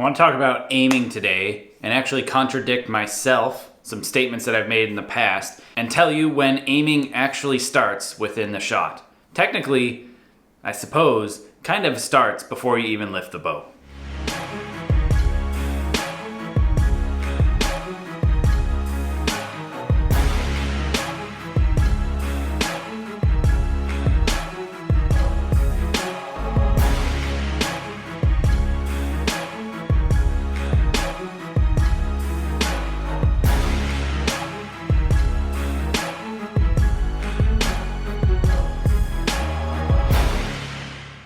I want to talk about aiming today and actually contradict myself, some statements that I've made in the past, and tell you when aiming actually starts within the shot. Technically, I suppose, kind of starts before you even lift the bow.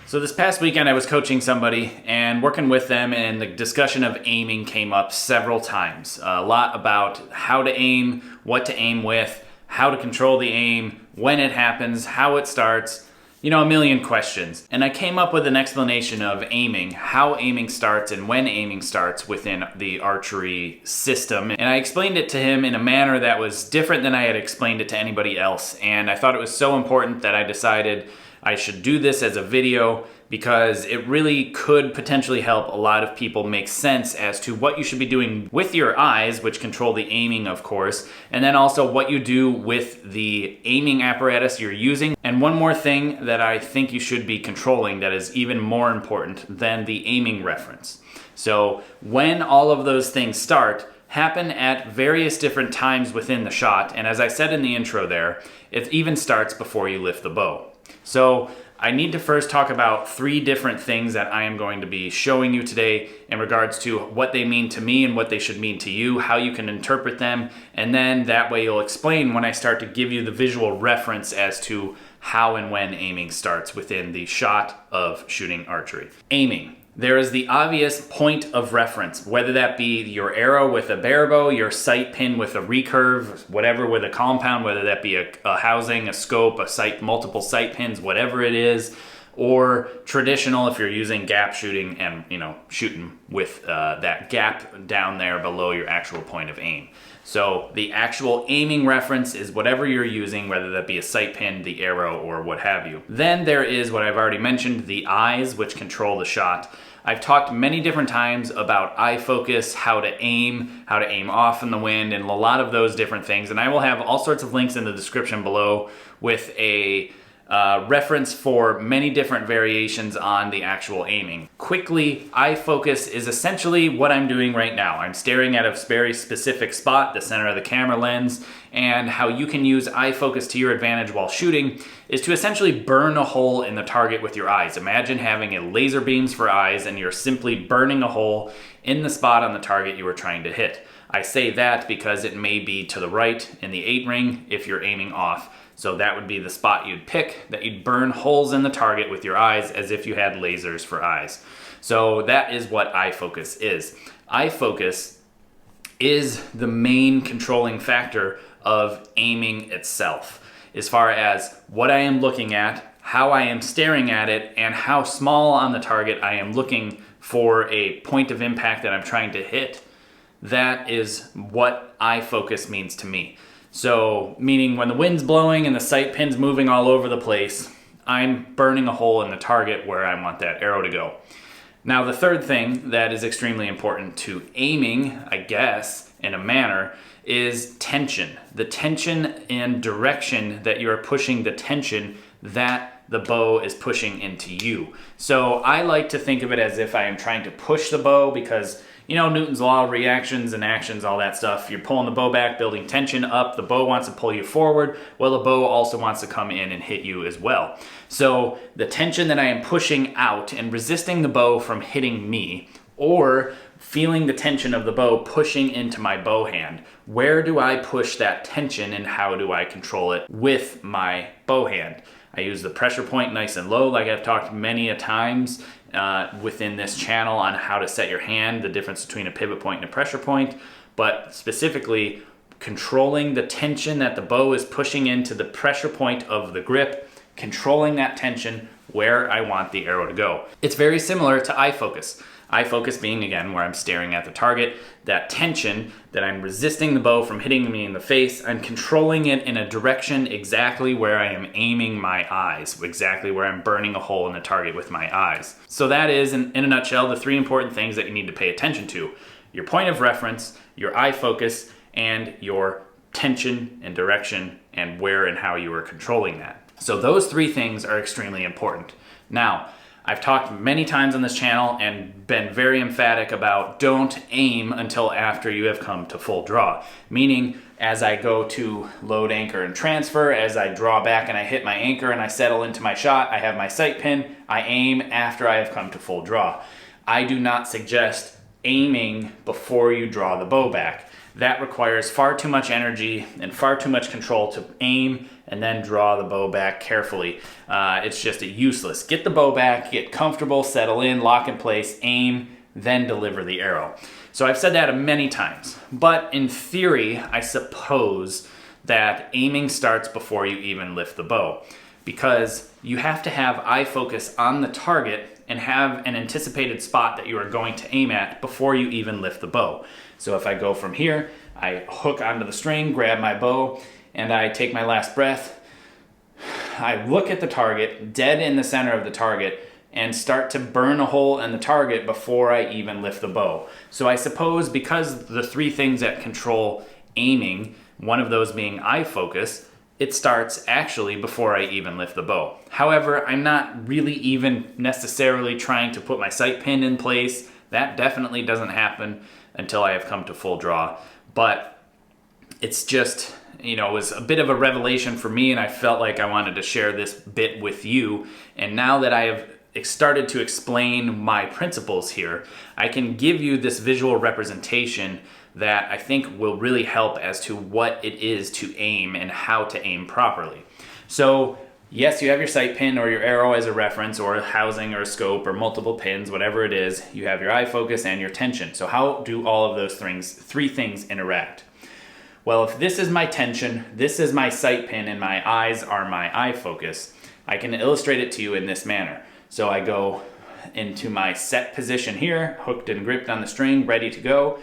So this past weekend I was coaching somebody and working with them, and the discussion of aiming came up several times. A lot about how to aim, what to aim with, how to control the aim, when it happens, how it starts, a million questions. And I came up with an explanation of aiming, how aiming starts and when aiming starts within the archery system. And I explained it to him in a manner that was different than I had explained it to anybody else. And I thought it was so important that I decided I should do this as a video because it really could potentially help a lot of people make sense as to what you should be doing with your eyes, which control the aiming, of course, and then also what you do with the aiming apparatus you're using. And one more thing that I think you should be controlling that is even more important than the aiming reference. So when all of those things happen at various different times within the shot, and as I said in the intro there, it even starts before you lift the bow. So I need to first talk about three different things that I am going to be showing you today in regards to what they mean to me and what they should mean to you, how you can interpret them, and then that way you'll explain when I start to give you the visual reference as to how and when aiming starts within the shot of shooting archery. Aiming. There is the obvious point of reference, whether that be your arrow with a bare bow, your sight pin with a recurve, whatever with a compound, whether that be a housing, a scope, a sight, multiple sight pins, whatever it is, or traditional if you're using gap shooting and shooting with that gap down there below your actual point of aim. So the actual aiming reference is whatever you're using, whether that be a sight pin, the arrow, or what have you. Then there is what I've already mentioned, the eyes, which control the shot. I've talked many different times about eye focus, how to aim off in the wind, and a lot of those different things. And I will have all sorts of links in the description below with a reference for many different variations on the actual aiming. Quickly, eye focus is essentially what I'm doing right now. I'm staring at a very specific spot, the center of the camera lens, and how you can use eye focus to your advantage while shooting is to essentially burn a hole in the target with your eyes. Imagine having a laser beams for eyes and you're simply burning a hole in the spot on the target you were trying to hit. I say that because it may be to the right in the 8 ring if you're aiming off. So that would be the spot you'd pick, that you'd burn holes in the target with your eyes as if you had lasers for eyes. So that is what eye focus is. Eye focus is the main controlling factor of aiming itself, as far as what I am looking at, how I am staring at it, and how small on the target I am looking for a point of impact that I'm trying to hit. That is what eye focus means to me. So, meaning when the wind's blowing and the sight pin's moving all over the place, I'm burning a hole in the target where I want that arrow to go. Now, the third thing that is extremely important to aiming, I guess, in a manner, is tension. The tension and direction that you're pushing the tension that the bow is pushing into you. So I like to think of it as if I am trying to push the bow because Newton's law, reactions and actions, all that stuff. You're pulling the bow back, building tension up. The bow wants to pull you forward. Well, the bow also wants to come in and hit you as well. So the tension that I am pushing out and resisting the bow from hitting me, or feeling the tension of the bow pushing into my bow hand. Where do I push that tension and how do I control it with my bow hand? I use the pressure point nice and low, like I've talked many a times within this channel on how to set your hand, the difference between a pivot point and a pressure point, but specifically controlling the tension that the bow is pushing into the pressure point of the grip, controlling that tension where I want the arrow to go. It's very similar to eye focus. Eye focus being, again, where I'm staring at the target. That tension, that I'm resisting the bow from hitting me in the face. I'm controlling it in a direction exactly where I am aiming my eyes, exactly where I'm burning a hole in the target with my eyes. So that is, in a nutshell, the 3 important things that you need to pay attention to. Your point of reference, your eye focus, and your tension and direction, and where and how you are controlling that. So those 3 things are extremely important. Now, I've talked many times on this channel and been very emphatic about don't aim until after you have come to full draw. Meaning, as I go to load, anchor, and transfer, as I draw back and I hit my anchor and I settle into my shot, I have my sight pin, I aim after I have come to full draw. I do not suggest aiming before you draw the bow back. That requires far too much energy and far too much control to aim and then draw the bow back carefully. It's just useless. Get the bow back, get comfortable, settle in, lock in place, aim, then deliver the arrow. So I've said that many times, but in theory, I suppose that aiming starts before you even lift the bow, because you have to have eye focus on the target and have an anticipated spot that you are going to aim at before you even lift the bow. So if I go from here, I hook onto the string, grab my bow, and I take my last breath. I look at the target, dead in the center of the target, and start to burn a hole in the target before I even lift the bow. So I suppose because the 3 things that control aiming, one of those being eye focus, it starts actually before I even lift the bow. However, I'm not really even necessarily trying to put my sight pin in place. That definitely doesn't happen until I have come to full draw. But it's just, it was a bit of a revelation for me, and I felt like I wanted to share this bit with you. And now that I have started to explain my principles here, I can give you this visual representation that I think will really help as to what it is to aim and how to aim properly. So yes, you have your sight pin or your arrow as a reference, or a housing or a scope or multiple pins, whatever it is. You have your eye focus and your tension. So how do all of those 3 things interact? Well, if this is my tension, this is my sight pin, and my eyes are my eye focus, I can illustrate it to you in this manner. So I go into my set position here, hooked and gripped on the string, ready to go.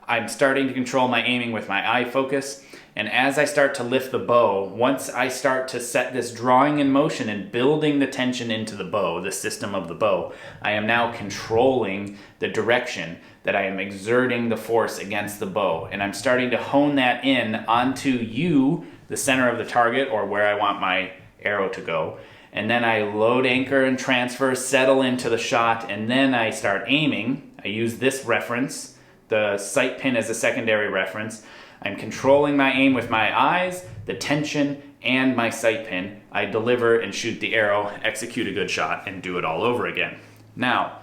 I'm starting to control my aiming with my eye focus. And as I start to lift the bow, once I start to set this drawing in motion and building the tension into the bow, the system of the bow, I am now controlling the direction that I am exerting the force against the bow. And I'm starting to hone that in onto you, the center of the target, or where I want my arrow to go. And then I load, anchor, and transfer, settle into the shot, and then I start aiming. I use this reference, the sight pin, as a secondary reference. I'm controlling my aim with my eyes, the tension, and my sight pin. I deliver and shoot the arrow, execute a good shot, and do it all over again. Now,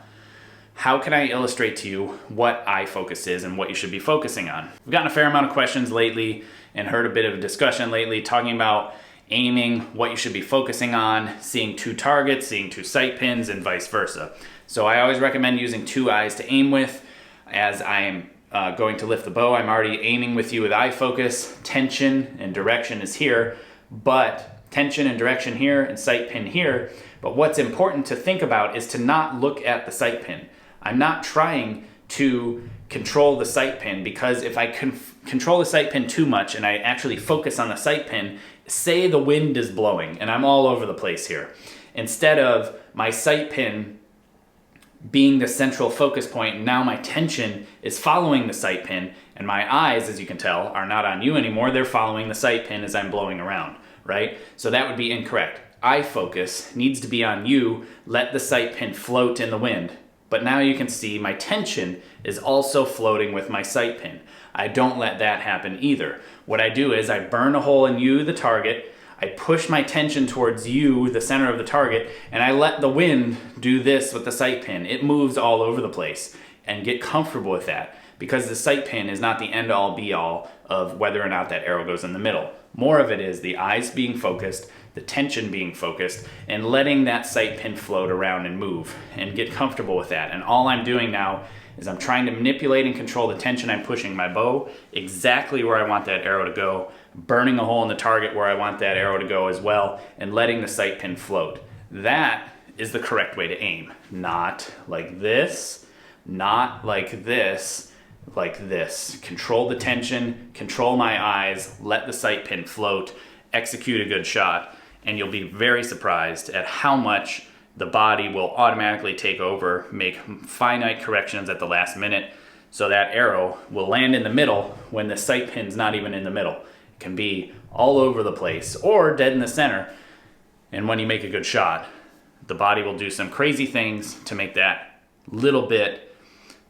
how can I illustrate to you what eye focus is and what you should be focusing on? We've gotten a fair amount of questions lately and heard a bit of a discussion lately talking about aiming, what you should be focusing on, seeing 2 targets, seeing 2 sight pins, and vice versa. So I always recommend using 2 eyes to aim with. As I am going to lift the bow, I'm already aiming with you with eye focus. Tension and direction is here, but tension and direction here and sight pin here. But what's important to think about is to not look at the sight pin. I'm not trying to control the sight pin, because if I control the sight pin too much and I actually focus on the sight pin, say the wind is blowing and I'm all over the place here. Instead of my sight pin being the central focus point, now my tension is following the sight pin, and my eyes, as you can tell, are not on you anymore. They're following the sight pin as I'm blowing around, right? So that would be incorrect. Eye focus needs to be on you. Let the sight pin float in the wind. But now you can see my tension is also floating with my sight pin. I don't let that happen either. What I do is I burn a hole in you, the target. I push my tension towards you, the center of the target, and I let the wind do this with the sight pin. It moves all over the place, and get comfortable with that, because the sight pin is not the end-all be-all of whether or not that arrow goes in the middle. More of it is the eyes being focused, the tension being focused, and letting that sight pin float around and move, and get comfortable with that. And all I'm doing now is I'm trying to manipulate and control the tension. I'm pushing my bow exactly where I want that arrow to go, burning a hole in the target where I want that arrow to go as well, and letting the sight pin float. That is the correct way to aim. Not like this, not like this, like this. Control the tension, control my eyes, let the sight pin float, execute a good shot, and you'll be very surprised at how much the body will automatically take over, make finite corrections at the last minute, so that arrow will land in the middle when the sight pin's not even in the middle. It can be all over the place or dead in the center. And when you make a good shot, the body will do some crazy things to make that little bit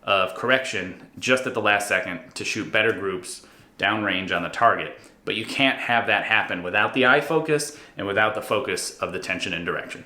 of correction just at the last second to shoot better groups downrange on the target. But you can't have that happen without the eye focus and without the focus of the tension and direction.